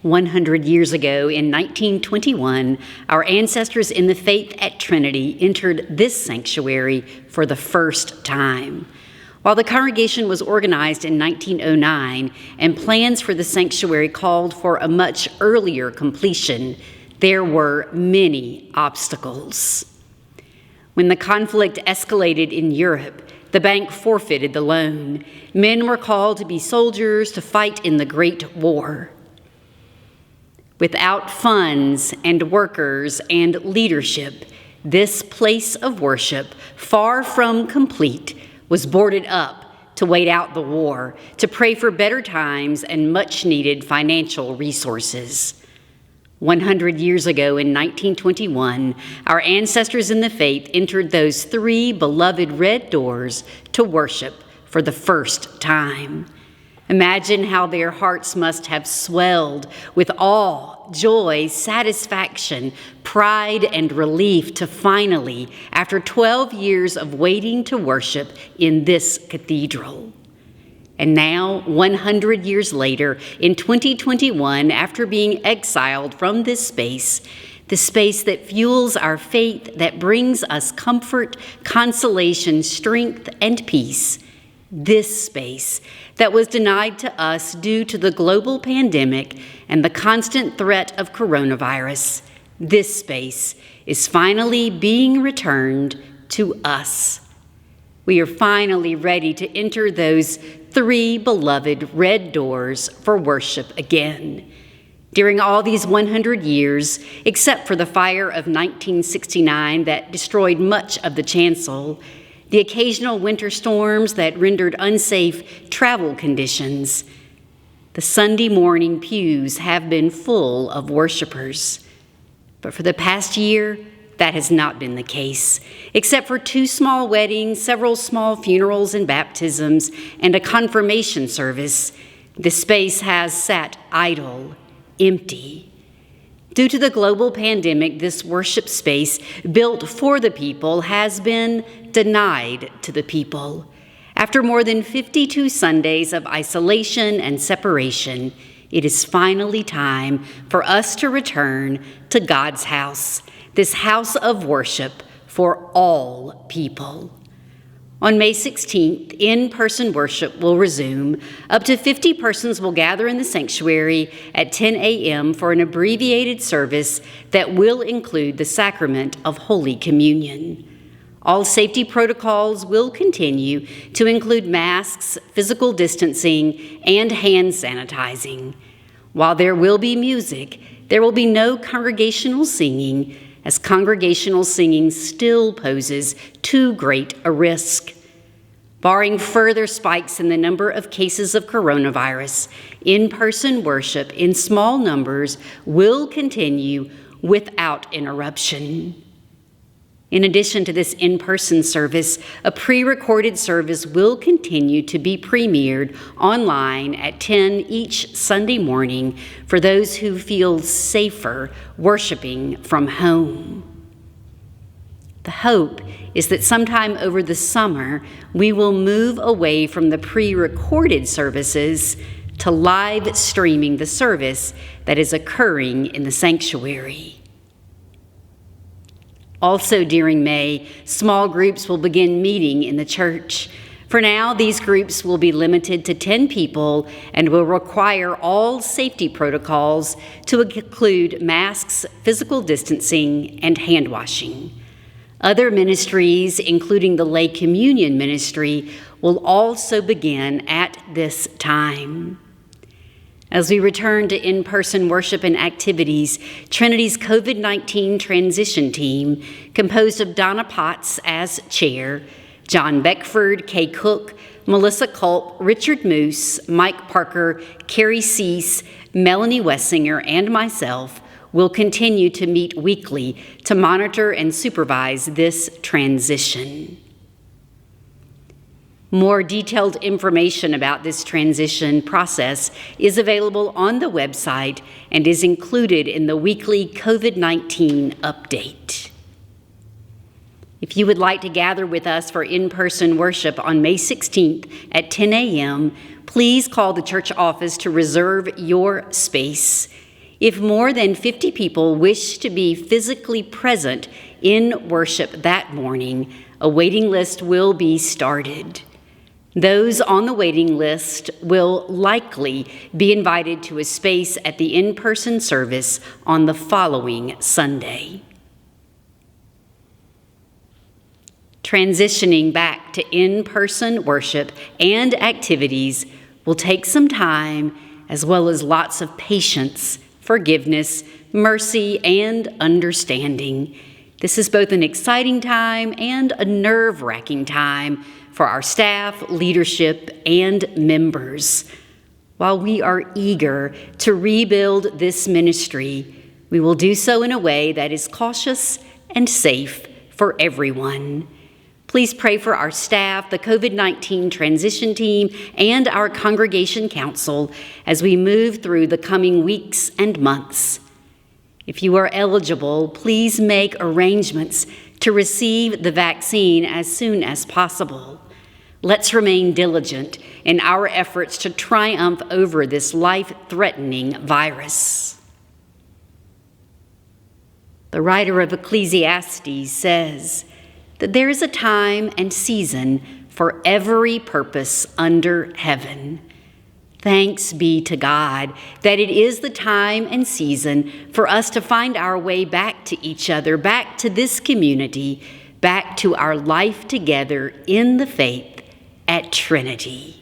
100 years ago, in 1921, our ancestors in the faith at Trinity entered this sanctuary for the first time. While the congregation was organized in 1909 and plans for the sanctuary called for a much earlier completion, there were many obstacles. When the conflict escalated in Europe, the bank forfeited the loan. Men were called to be soldiers to fight in the Great War. Without funds and workers and leadership, this place of worship, far from complete, was boarded up to wait out the war, to pray for better times and much-needed financial resources. 100 years ago in 1921, our ancestors in the faith entered those three beloved red doors to worship for the first time. Imagine how their hearts must have swelled with awe, joy, satisfaction, pride, and relief to finally, after 12 years of waiting to worship in this cathedral. And now, 100 years later, in 2021, after being exiled from this space, the space that fuels our faith, that brings us comfort, consolation, strength, and peace, this space that was denied to us due to the global pandemic and the constant threat of coronavirus, this space is finally being returned to us. We are finally ready to enter those three beloved red doors for worship again. During all these 100 years, except for the fire of 1969 that destroyed much of the chancel, the occasional winter storms that rendered unsafe travel conditions, the Sunday morning pews have been full of worshipers. But for the past year, that has not been the case, except for 2 small weddings, several small funerals and baptisms, and a confirmation service. The space has sat idle, empty. Due to the global pandemic, this worship space built for the people has been denied to the people. After more than 52 Sundays of isolation and separation, it is finally time for us to return to God's house, this house of worship for all people. On May 16th, in-person worship will resume. Up to 50 persons will gather in the sanctuary at 10 a.m. for an abbreviated service that will include the sacrament of Holy Communion. All safety protocols will continue to include masks, physical distancing, and hand sanitizing. While there will be music, there will be no congregational singing, as congregational singing still poses too great a risk. Barring further spikes in the number of cases of coronavirus, in-person worship in small numbers will continue without interruption. In addition to this in-person service, a pre-recorded service will continue to be premiered online at 10 each Sunday morning for those who feel safer worshiping from home. The hope is that sometime over the summer, we will move away from the pre-recorded services to live streaming the service that is occurring in the sanctuary. Also during May, small groups will begin meeting in the church. For now, these groups will be limited to 10 people and will require all safety protocols to include masks, physical distancing, and hand washing. Other ministries, including the lay communion ministry, will also begin at this time. As we return to in-person worship and activities, Trinity's COVID-19 transition team, composed of Donna Potts as chair, John Beckford, Kay Cook, Melissa Culp, Richard Moose, Mike Parker, Carrie Cease, Melanie Wessinger, and myself, will continue to meet weekly to monitor and supervise this transition. More detailed information about this transition process is available on the website and is included in the weekly COVID-19 update. If you would like to gather with us for in-person worship on May 16th at 10 a.m., please call the church office to reserve your space. If more than 50 people wish to be physically present in worship that morning, a waiting list will be started. Those on the waiting list will likely be invited to a space at the in-person service on the following Sunday. Transitioning back to in-person worship and activities will take some time, as well as lots of patience, forgiveness, mercy, and understanding. This is both an exciting time and a nerve-wracking time for our staff, leadership, and members. While we are eager to rebuild this ministry, we will do so in a way that is cautious and safe for everyone. Please pray for our staff, the COVID-19 transition team, and our congregation council as we move through the coming weeks and months. If you are eligible, please make arrangements to receive the vaccine as soon as possible. Let's remain diligent in our efforts to triumph over this life-threatening virus. The writer of Ecclesiastes says that there is a time and season for every purpose under heaven. Thanks be to God that it is the time and season for us to find our way back to each other, back to this community, back to our life together in the faith at Trinity.